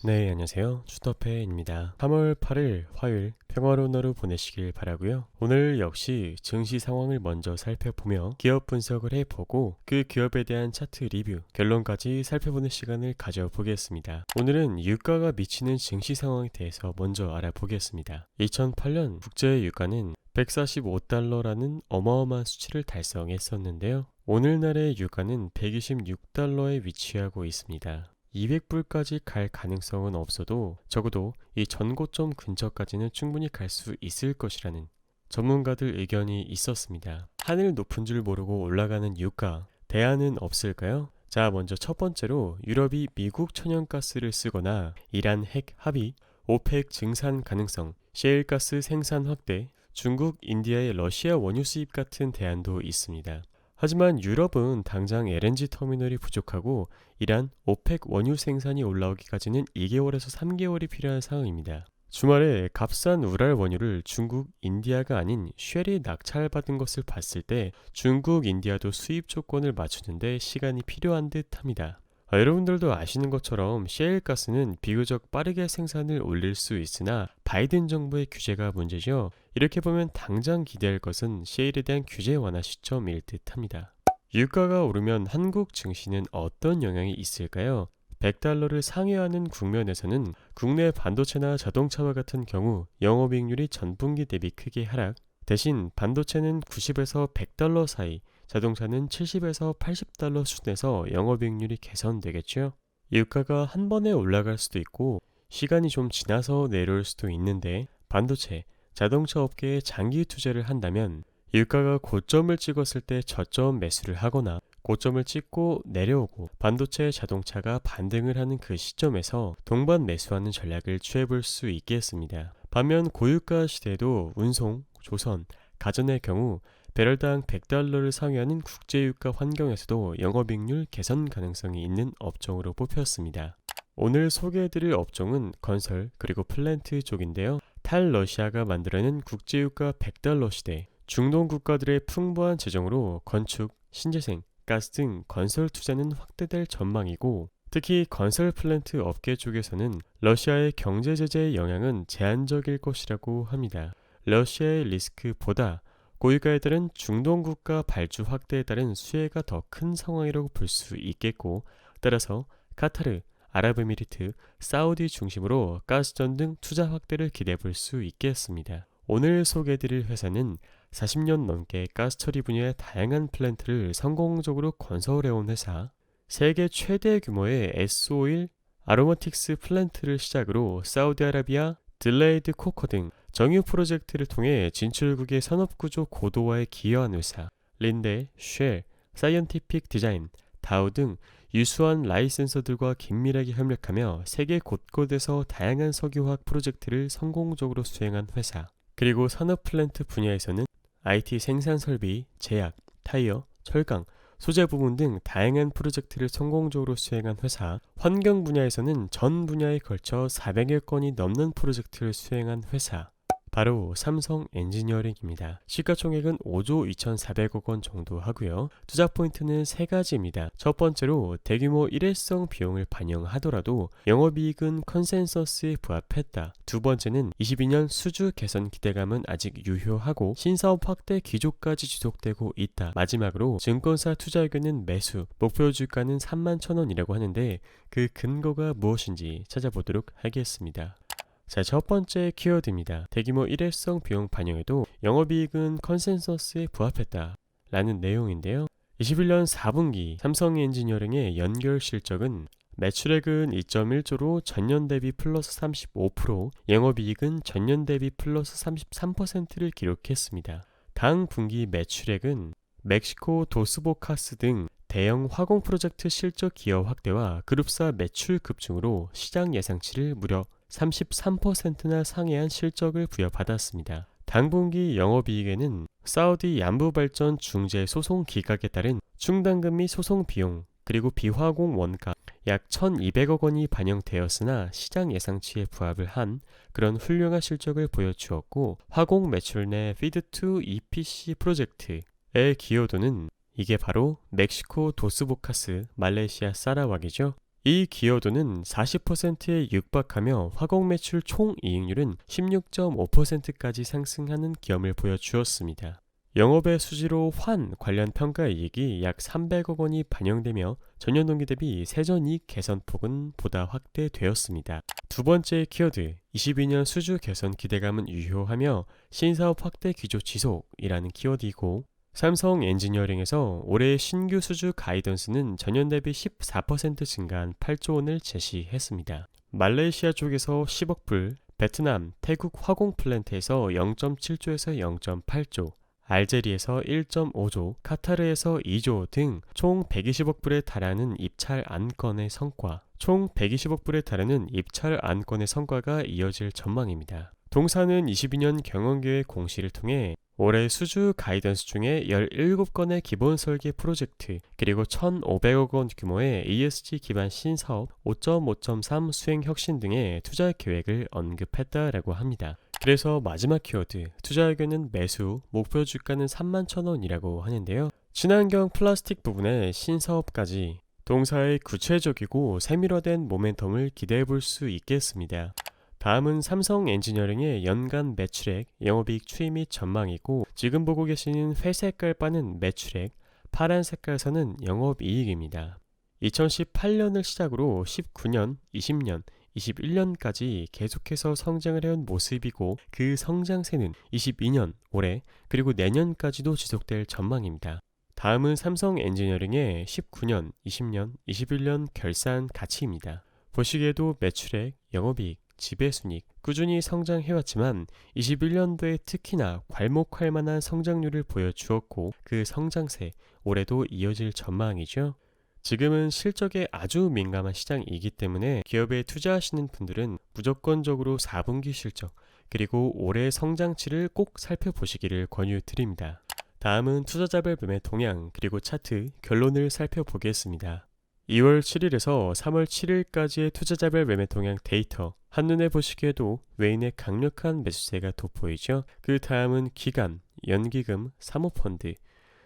네, 안녕하세요. 주터페입니다. 3월 8일 화요일 평화로운 하루 보내시길 바라고요. 오늘 역시 증시 상황을 먼저 살펴보며 기업 분석을 해보고 그 기업에 대한 차트 리뷰, 결론까지 살펴보는 시간을 가져보겠습니다. 오늘은 유가가 미치는 증시 상황에 대해서 먼저 알아보겠습니다. 2008년 국제 유가는 145달러라는 어마어마한 수치를 달성했었는데요. 오늘날의 유가는 126달러에 위치하고 있습니다. 200불까지 갈 가능성은 없어도 적어도 이 전고점 근처까지는 충분히 갈 수 있을 것이라는 전문가들 의견이 있었습니다. 하늘 높은 줄 모르고 올라가는 유가, 대안은 없을까요? 자, 먼저 첫 번째로 유럽이 미국 천연가스를 쓰거나 이란 핵 합의, 오펙 증산 가능성, 셰일가스 생산 확대, 중국, 인디아의 러시아 원유 수입 같은 대안도 있습니다. 하지만 유럽은 당장 LNG 터미널이 부족하고 이란 오펙 원유 생산이 올라오기까지는 2개월에서 3개월이 필요한 상황입니다. 주말에 값싼 우랄 원유를 중국, 인디아가 아닌 쉘이 낙찰받은 것을 봤을 때 중국, 인디아도 수입 조건을 맞추는데 시간이 필요한 듯 합니다. 여러분들도 아시는 것처럼 셰일가스는 비교적 빠르게 생산을 올릴 수 있으나 바이든 정부의 규제가 문제죠. 이렇게 보면 당장 기대할 것은 셰일에 대한 규제 완화 시점일 듯 합니다. 유가가 오르면 한국 증시는 어떤 영향이 있을까요? 100달러를 상회하는 국면에서는 국내 반도체나 자동차와 같은 경우 영업이익률이 전분기 대비 크게 하락, 대신 반도체는 90에서 100달러 사이, 자동차는 70에서 80달러 수준에서 영업이익률이 개선되겠죠. 유가가 한 번에 올라갈 수도 있고 시간이 좀 지나서 내려올 수도 있는데 반도체, 자동차 업계에 장기 투자를 한다면 유가가 고점을 찍었을 때 저점 매수를 하거나 고점을 찍고 내려오고 반도체, 자동차가 반등을 하는 그 시점에서 동반 매수하는 전략을 취해볼 수 있겠습니다. 반면 고유가 시대에도 운송, 조선, 가전의 경우 배럴당 100달러를 상회하는 국제유가 환경에서도 영업이익률 개선 가능성이 있는 업종으로 뽑혔습니다. 오늘 소개해드릴 업종은 건설 그리고 플랜트 쪽인데요. 탈러시아가 만들어낸 국제유가 100달러 시대, 중동 국가들의 풍부한 재정으로 건축, 신재생, 가스 등 건설 투자는 확대될 전망이고 특히 건설 플랜트 업계 쪽에서는 러시아의 경제 제재의 영향은 제한적일 것이라고 합니다. 러시아의 리스크보다 고유가에 따른 중동 국가 발주 확대에 따른 수혜가 더 큰 상황이라고 볼 수 있겠고 따라서 카타르, 아랍에미리트, 사우디 중심으로 가스전 등 투자 확대를 기대해 볼 수 있겠습니다. 오늘 소개해드릴 회사는 40년 넘게 가스 처리 분야의 다양한 플랜트를 성공적으로 건설해온 회사, 세계 최대 규모의 S-오일 아로마틱스 플랜트를 시작으로 사우디아라비아, 딜레이드 코커 등 정유 프로젝트를 통해 진출국의 산업구조 고도화에 기여한 회사, 린데, 쉘, 사이언티픽 디자인, 다우 등 유수한 라이센서들과 긴밀하게 협력하며 세계 곳곳에서 다양한 석유화학 프로젝트를 성공적으로 수행한 회사, 그리고 산업 플랜트 분야에서는 IT 생산 설비, 제약, 타이어, 철강, 소재 부분 등 다양한 프로젝트를 성공적으로 수행한 회사, 환경 분야에서는 전 분야에 걸쳐 400여 건이 넘는 프로젝트를 수행한 회사, 바로 삼성 엔지니어링입니다. 시가총액은 5조 2,400억 원 정도 하고요. 투자 포인트는 세 가지입니다. 첫 번째로 대규모 일회성 비용을 반영하더라도 영업이익은 컨센서스에 부합했다. 두 번째는 22년 수주 개선 기대감은 아직 유효하고 신사업 확대 기조까지 지속되고 있다. 마지막으로 증권사 투자 의견은 매수, 목표 주가는 31,000원이라고 하는데 그 근거가 무엇인지 찾아보도록 하겠습니다. 자, 첫 번째 키워드입니다. 대규모 일회성 비용 반영에도 영업이익은 컨센서스에 부합했다 라는 내용인데요. 21년 4분기 삼성 엔지니어링의 연결 실적은 매출액은 2.1조로 전년 대비 플러스 35%, 영업이익은 전년 대비 플러스 33%를 기록했습니다. 당 분기 매출액은 멕시코 도스보카스 등 대형 화공 프로젝트 실적 기여 확대와 그룹사 매출 급증으로 시장 예상치를 무려 33%나 상회한 실적을 부여받았습니다. 당분기 영업이익에는 사우디 얀부발전 중재 소송 기각에 따른 충당금 및 소송 비용 그리고 비화공 원가 약 1,200억 원이 반영되었으나 시장 예상치에 부합을 한 그런 훌륭한 실적을 보여주었고 화공 매출 내 피드2 EPC 프로젝트의 기여도는 이게 바로 멕시코 도스보카스, 말레이시아 사라왁이죠. 이 기여도는 40%에 육박하며 화공 매출 총이익률은 16.5%까지 상승하는 기염을 보여주었습니다. 영업의 수지로 환 관련 평가이익이 약 300억 원이 반영되며 전년 동기 대비 세전이익 개선폭은 보다 확대되었습니다. 두 번째 키워드, 22년 수주 개선 기대감은 유효하며 신사업 확대 기조 지속이라는 키워드이고, 삼성 엔지니어링에서 올해 신규 수주 가이던스는 전년 대비 14% 증가한 8조 원을 제시했습니다. 말레이시아 쪽에서 10억 불, 베트남, 태국 화공 플랜트에서 0.7조에서 0.8조, 알제리에서 1.5조, 카타르에서 2조 등 총 120억 불에 달하는 입찰 안건의 성과, 총 120억 불에 달하는 입찰 안건의 성과가 이어질 전망입니다. 동사는 22년 경영계획 공시를 통해 올해 수주 가이던스 중에 17건의 기본 설계 프로젝트, 그리고 1,500억 원 규모의 ESG 기반 신사업 5.5.3 수행 혁신 등의 투자 계획을 언급했다라고 합니다. 그래서 마지막 키워드, 투자 의견은 매수, 목표 주가는 31,000원이라고 하는데요. 친환경 플라스틱 부분의 신사업까지 동사의 구체적이고 세밀화된 모멘텀을 기대해 볼 수 있겠습니다. 다음은 삼성 엔지니어링의 연간 매출액, 영업이익 추이 및 전망이고, 지금 보고 계시는 회색깔 바는 매출액, 파란 색깔 선은 영업이익입니다. 2018년을 시작으로 19년, 20년, 21년까지 계속해서 성장을 해온 모습이고, 그 성장세는 22년, 올해, 그리고 내년까지도 지속될 전망입니다. 다음은 삼성 엔지니어링의 19년, 20년, 21년 결산 가치입니다. 보시기에도 매출액, 영업이익, 지배순이익 꾸준히 성장해왔지만 21년도에 특히나 괄목할 만한 성장률을 보여주었고, 그 성장세 올해도 이어질 전망이죠. 지금은 실적에 아주 민감한 시장이기 때문에 기업에 투자하시는 분들은 무조건적으로 4분기 실적, 그리고 올해 성장치를 꼭 살펴보시기를 권유드립니다. 다음은 투자자별 매매 동향, 그리고 차트 결론을 살펴보겠습니다. 2월 7일에서 3월 7일까지의 투자자별 매매 동향 데이터, 한눈에 보시기에도 외인의 강력한 매수세가 돋보이죠. 그 다음은 기관, 연기금, 사모펀드,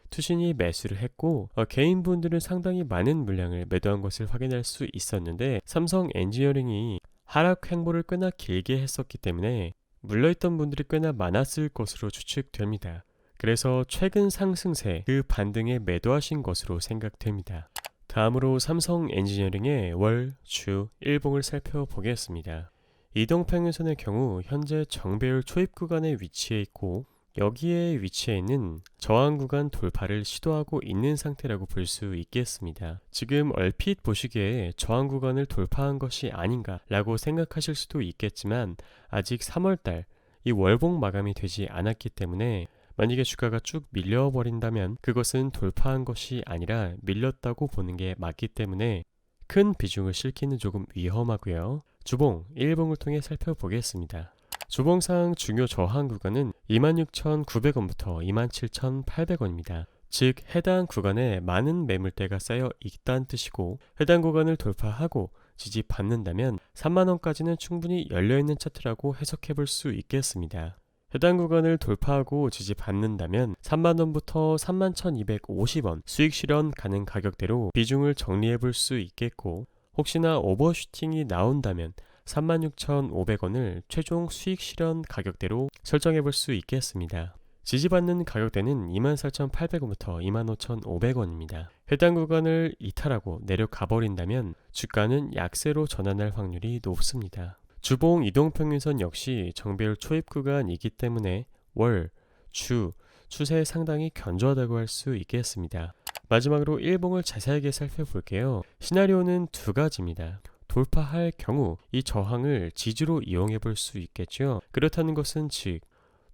투신이 매수를 했고, 개인분들은 상당히 많은 물량을 매도한 것을 확인할 수 있었는데, 삼성 엔지니어링이 하락 횡보를 꽤나 길게 했었기 때문에 물려있던 분들이 꽤나 많았을 것으로 추측됩니다. 그래서 최근 상승세 그 반등에 매도하신 것으로 생각됩니다. 다음으로 삼성 엔지니어링의 월, 주, 일봉을 살펴보겠습니다. 이동평균선의 경우 현재 정배열 초입 구간에 위치해 있고, 여기에 위치해 있는 저항 구간 돌파를 시도하고 있는 상태라고 볼 수 있겠습니다. 지금 얼핏 보시기에 저항 구간을 돌파한 것이 아닌가 라고 생각하실 수도 있겠지만, 아직 3월달 이 월봉 마감이 되지 않았기 때문에 만약에 주가가 쭉 밀려버린다면 그것은 돌파한 것이 아니라 밀렸다고 보는 게 맞기 때문에 큰 비중을 싣기는 조금 위험하고요. 주봉, 일봉을 통해 살펴보겠습니다. 주봉상 중요 저항 구간은 26,900원부터 27,800원입니다. 즉 해당 구간에 많은 매물대가 쌓여 있다는 뜻이고, 해당 구간을 돌파하고 지지받는다면 3만원까지는 충분히 열려있는 차트라고 해석해 볼 수 있겠습니다. 해당 구간을 돌파하고 지지받는다면 3만원부터 31,250원 수익 실현 가능 가격대로 비중을 정리해 볼 수 있겠고, 혹시나 오버슈팅이 나온다면 36,500원을 최종 수익 실현 가격대로 설정해 볼 수 있겠습니다. 지지받는 가격대는 24,800원부터 25,500원입니다. 해당 구간을 이탈하고 내려가 버린다면 주가는 약세로 전환할 확률이 높습니다. 주봉 이동평균선 역시 정배열 초입 구간이기 때문에 월, 주, 추세 상당히 견조하다고 할 수 있겠습니다. 마지막으로 일봉을 자세하게 살펴볼게요. 시나리오는 두 가지입니다. 돌파할 경우 이 저항을 지지로 이용해 볼 수 있겠죠. 그렇다는 것은 즉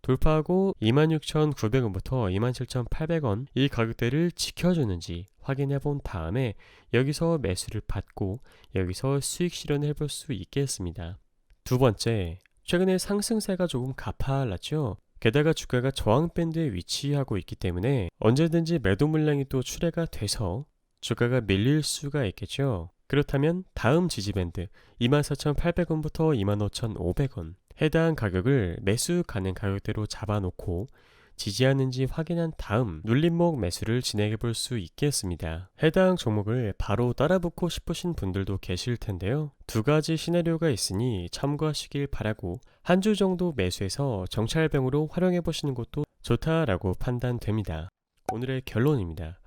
돌파하고 26,900원부터 27,800원 이 가격대를 지켜주는지 확인해 본 다음에 여기서 매수를 받고 여기서 수익 실현을 해볼 수 있겠습니다. 두 번째, 최근에 상승세가 조금 가팔랐죠. 게다가 주가가 저항 밴드에 위치하고 있기 때문에 언제든지 매도 물량이 또 출회가 돼서 주가가 밀릴 수가 있겠죠. 그렇다면 다음 지지밴드 24,800원부터 25,500원 해당 가격을 매수 가능 가격대로 잡아놓고 지지하는지 확인한 다음 눌림목 매수를 진행해 볼 수 있겠습니다. 해당 종목을 바로 따라붙고 싶으신 분들도 계실 텐데요. 두 가지 시나리오가 있으니 참고하시길 바라고 한 주 정도 매수해서 정찰병으로 활용해 보시는 것도 좋다라고 판단됩니다. 오늘의 결론입니다.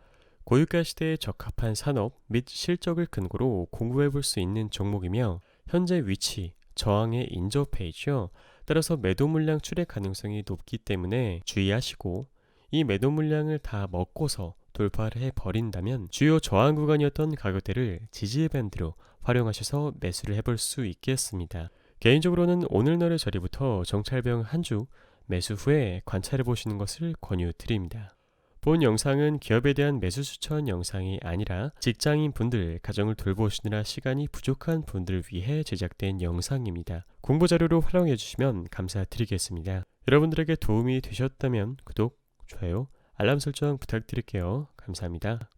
고유가 시대에 적합한 산업 및 실적을 근거로 공부해 볼 수 있는 종목이며 현재 위치, 저항에 인접해 있죠. 따라서 매도 물량 출회 가능성이 높기 때문에 주의하시고 이 매도 물량을 다 먹고서 돌파를 해버린다면 주요 저항 구간이었던 가격대를 지지 밴드로 활용하셔서 매수를 해볼 수 있겠습니다. 개인적으로는 오늘날의 자리부터 정찰병 한 주 매수 후에 관찰해 보시는 것을 권유드립니다. 본 영상은 기업에 대한 매수 추천 영상이 아니라 직장인 분들, 가정을 돌보시느라 시간이 부족한 분들을 위해 제작된 영상입니다. 공부 자료로 활용해 주시면 감사드리겠습니다. 여러분들에게 도움이 되셨다면 구독, 좋아요, 알람 설정 부탁드릴게요. 감사합니다.